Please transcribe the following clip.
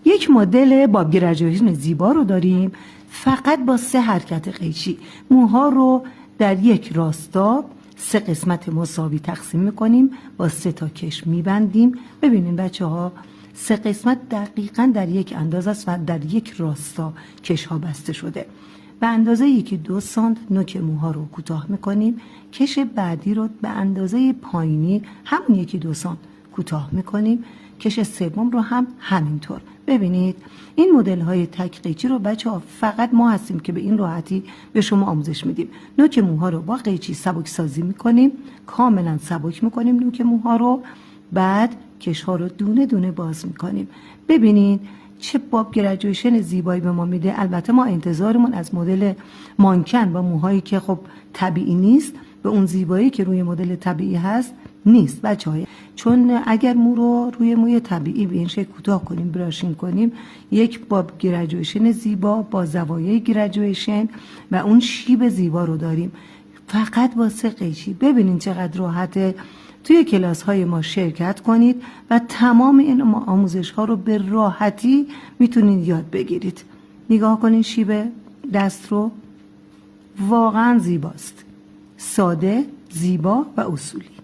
یک مدل باب گریجویشن زیبا رو داریم فقط با 3 حرکت قیچی. موها رو در یک راستا 3 قسمت مساوی تقسیم میکنیم، با 3 تا کش میبندیم. ببینین بچه ها 3 قسمت دقیقاً در یک اندازه است و در یک راستا کش ها بسته شده. به اندازه 1-2 سانت نوک موها رو کوتاه میکنیم. کش بعدی رو به اندازه پایینی همون 1-2 سانت کوتاه میکنیم. کش سوم رو هم همینطور. ببینید این مدل های تک قیچی رو بچه ها فقط ما هستیم که به این راحتی به شما آموزش میدیم. نوک موها رو با قیچی سبک سازی میکنیم، کاملا سبک میکنیم نوک موها رو، بعد کش ها رو دونه دونه باز میکنیم. ببینید چه باب گریجویشن زیبایی به ما میده. البته ما انتظارمون از مدل مانکن با موهایی که خب طبیعی نیست به اون زیبایی که روی مدل طبیعی هست نیست بچه‌ها، چون اگر مو رو روی موی طبیعی به این شکل کوتاه کنیم، براشینگ کنیم، یک باب گریجویشن زیبا با زوایای گریجویشن و اون شیب زیبا رو داریم فقط با 3 قیچی. ببینین چقدر راحته. توی کلاس های ما شرکت کنید و تمام این آموزش ها رو به راحتی میتونید یاد بگیرید. نگاه کنین شیب دست رو، واقعا زیباست، ساده، زیبا و اصولی.